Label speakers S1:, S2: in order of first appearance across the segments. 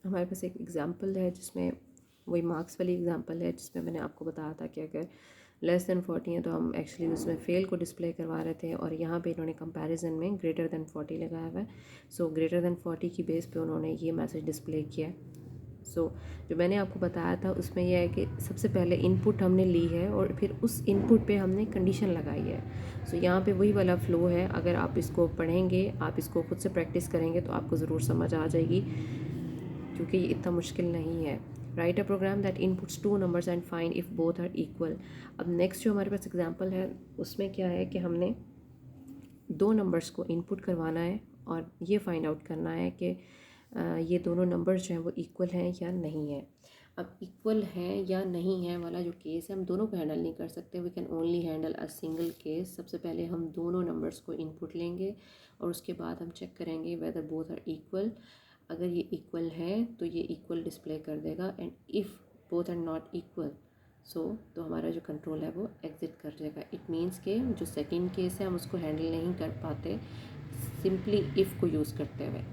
S1: हमारे पास एक एग्ज़ाम्पल है जिसमें वही मार्क्स वाली एग्ज़ाम्पल है जिसमें मैंने आपको बताया था कि अगर लेस दैन 40 है तो हम एक्चुअली उसमें फ़ेल को डिस्प्ले करवा रहे थे, और यहाँ पे इन्होंने कंपैरिजन में ग्रेटर दैन 40 लगाया हुआ है। सो ग्रेटर दैन 40 की बेस पे उन्होंने ये मैसेज डिस्प्ले किया है। सो जो मैंने आपको बताया था उसमें यह है कि सबसे पहले इनपुट हमने ली है और फिर उस इनपुट पे हमने कंडीशन लगाई है। सो यहाँ पे वही वाला फ़्लो है। अगर आप इसको पढ़ेंगे, आप इसको खुद से प्रैक्टिस करेंगे तो आपको ज़रूर समझ आ जाएगी, क्योंकि ये इतना मुश्किल नहीं है। Write a program that inputs two numbers and find if both are equal. अब नेक्स्ट जो हमारे पास एग्जांपल है उसमें क्या है कि हमने दो नंबर्स को इनपुट करवाना है और ये फाइंड आउट करना है कि ये दोनों नंबर्स जो हैं वो इक्वल हैं या नहीं है। अब इक्वल हैं या नहीं है वाला जो केस है, हम दोनों को हैंडल नहीं कर सकते। We can only handle a single case. सबसे पहले हम दोनों नंबर्स को इनपुट लेंगे और उसके बाद हम चेक करेंगे वेदर बोथ आर इक्वल। अगर ये इक्वल है तो ये इक्वल डिस्प्ले कर देगा, and if both are not equal तो हमारा जो कंट्रोल है वो एग्ज़िट कर जाएगा। इट मीन्स के जो सेकंड केस है हम उसको हैंडल नहीं कर पाते सिंपली इफ़ को यूज़ करते हुए।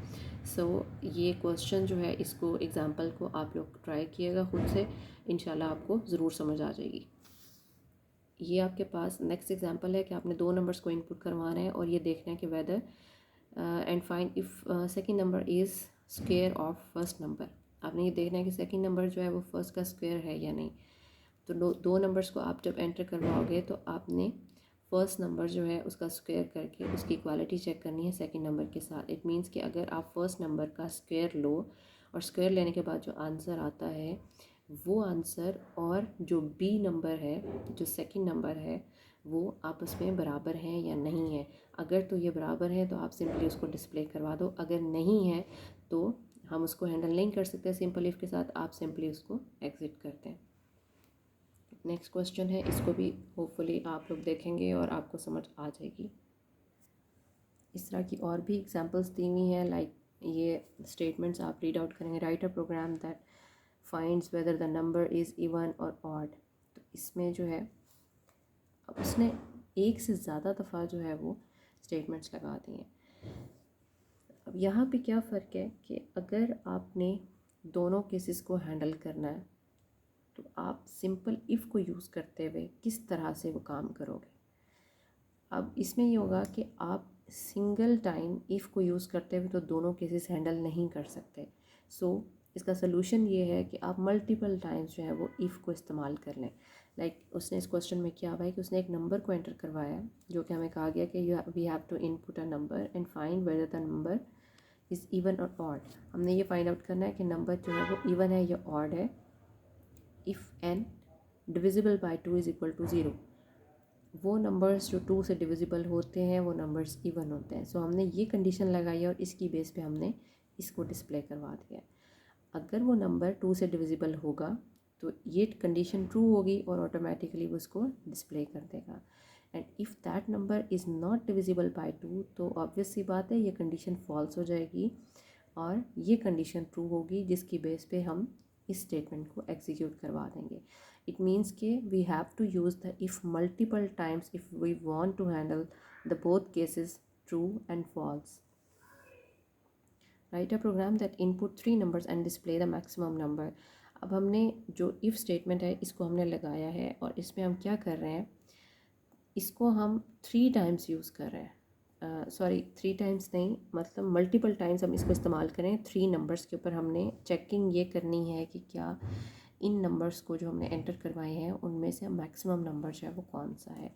S1: ये क्वेश्चन जो है, इसको एग्ज़ाम्पल को आप लोग ट्राई किएगा खुद से, इंशाल्लाह आपको ज़रूर समझ आ जाएगी। ये आपके पास नेक्स्ट एग्जांपल है कि आपने दो नंबर्स को इनपुट करवाना है और ये देखना है कि whether and find if second number is square of first number. आपने ये देखना है कि सेकंड नंबर जो है वो फर्स्ट का स्क्वायर है या नहीं। तो दो नंबर्स को आप जब एंटर करवाओगे तो आपने फर्स्ट नंबर जो है उसका स्क्वायर करके उसकी इक्वालिटी चेक करनी है सेकंड नंबर के साथ। इट मीन्स कि अगर आप फर्स्ट नंबर का स्क्वायर लो और स्क्वायर लेने के बाद जो आंसर आता है वो आंसर और जो बी नंबर है, जो सेकंड नंबर है, वो आपस में बराबर हैं या नहीं है। अगर तो ये बराबर है तो आप सिंपली उसको डिस्प्ले करवा दो, अगर नहीं है तो हम उसको हैंडल नहीं कर सकते सिंपल इफ़ के साथ, आप सिंपली उसको एग्ज़िट करते हैं। नेक्स्ट क्वेश्चन है, इसको भी होपफुली आप लोग देखेंगे और आपको समझ आ जाएगी। इस तरह की और भी एग्जांपल्स दी हुई हैं, लाइक ये स्टेटमेंट्स आप रीड आउट करेंगे। Write a program that finds whether the number is even or odd. तो इसमें जो है अब उसने एक से ज़्यादा दफ़ा जो है वो स्टेटमेंट्स लगा दी हैं। अब यहाँ पे क्या फ़र्क है कि अगर आपने दोनों केसेस को हैंडल करना है तो आप सिंपल इफ़ को यूज़ करते हुए किस तरह से वो काम करोगे। अब इसमें ये होगा कि आप सिंगल टाइम इफ़ को यूज़ करते हुए तो दोनों केसेस हैंडल नहीं कर सकते। इसका सलूशन ये है कि आप मल्टीपल टाइम्स जो है वो इफ़ को इस्तेमाल कर लें। उसने इस क्वेश्चन में क्या हुआ है कि उसने एक नंबर को एंटर करवाया, जो कि हमें कहा गया कि we have to input a number and find whether the number is even or odd. हमने ये फाइंड आउट करना है कि नंबर जो है वो इवन है या ऑड है। If n divisible by 2 is equal to 0, वो नंबर्स जो 2 से डिविजिबल होते हैं वो नंबर्स इवन होते हैं। हमने ये कंडीशन लगाई है और इसकी बेस पे हमने इसको डिस्प्ले करवा दिया है। अगर वो नंबर 2 से डिविजिबल होगा तो ये कंडीशन ट्रू होगी और ऑटोमेटिकली वो उसको डिस्प्ले कर देगा। And if that number is not divisible by 2 तो ऑब्वियस सी बात है ये कंडीशन फॉल्स हो जाएगी और ये कंडीशन ट्रू होगी, जिसकी बेस पे हम इस स्टेटमेंट को एग्जीक्यूट करवा देंगे। इट मीन्स कि we have to use the if multiple times if we want to handle the both cases true and false. Write a program that input 3 numbers and display the maximum number. अब हमने जो if statement है इसको हमने लगाया है और इसमें हम क्या कर रहे हैं, इसको हम 3 टाइम्स यूज़ कर रहे हैं। सॉरी 3 टाइम्स नहीं, मतलब मल्टीपल टाइम्स हम इसको इस्तेमाल करें। 3 नंबर्स के ऊपर हमने चेकिंग ये करनी है कि क्या इन नंबर्स को जो हमने एंटर करवाए हैं उनमें से मैक्सिमम नंबर जो है वो कौन सा है।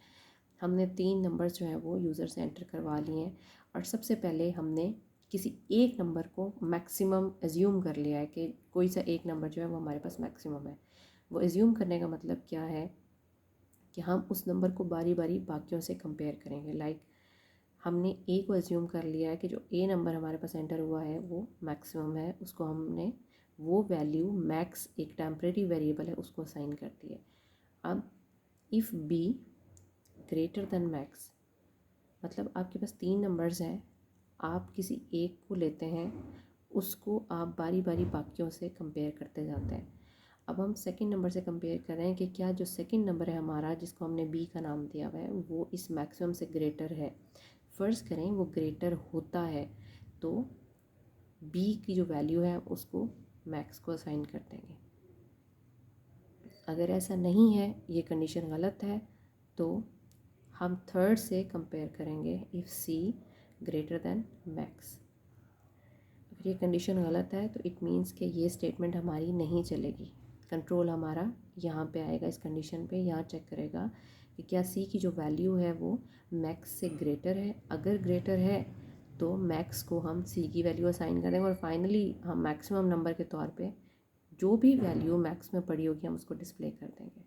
S1: हमने 3 नंबर्स जो है वो यूज़र से एंटर करवा लिए हैं और सबसे पहले हमने किसी एक नंबर को मैक्सिमम एज्यूम कर लिया है कि कोई सा एक नंबर जो है वो हमारे पास मैक्सिमम है। वो एज्यूम करने का मतलब क्या है कि हम उस नंबर को बारी बारी बाकियों से कंपेयर करेंगे। हमने ए को एज्यूम कर लिया है कि जो ए नंबर हमारे पास एंटर हुआ है वो मैक्सिमम है, उसको हमने वो वैल्यू मैक्स एक टेम्परेरी वेरिएबल है उसको असाइन कर दिया। अब if be greater than max, मतलब आपके पास 3 नंबर्स हैं, आप किसी एक को लेते हैं, उसको आप बारी बारी बाकियों से कंपेयर करते जाते हैं। अब हम सेकंड नंबर से कंपेयर कर रहे हैं कि क्या जो सेकंड नंबर है हमारा, जिसको हमने बी का नाम दिया हुआ है, वो इस मैक्सिमम से ग्रेटर है। फ़र्ज़ करें वो ग्रेटर होता है तो बी की जो वैल्यू है उसको मैक्स को असाइन कर देंगे। अगर ऐसा नहीं है, ये कंडीशन गलत है, तो हम थर्ड से कंपेयर करेंगे if C greater than max. अगर ये कंडीशन गलत है तो इट मीन्स कि ये स्टेटमेंट हमारी नहीं चलेगी। कंट्रोल हमारा यहाँ पे आएगा, इस कंडीशन पे यहाँ चेक करेगा कि क्या सी की जो वैल्यू है वो मैक्स से ग्रेटर है। अगर ग्रेटर है तो मैक्स को हम सी की वैल्यू असाइन कर देंगे और फाइनली हम मैक्सिमम नंबर के तौर पे जो भी वैल्यू मैक्स में पड़ी होगी हम उसको डिस्प्ले कर देंगे।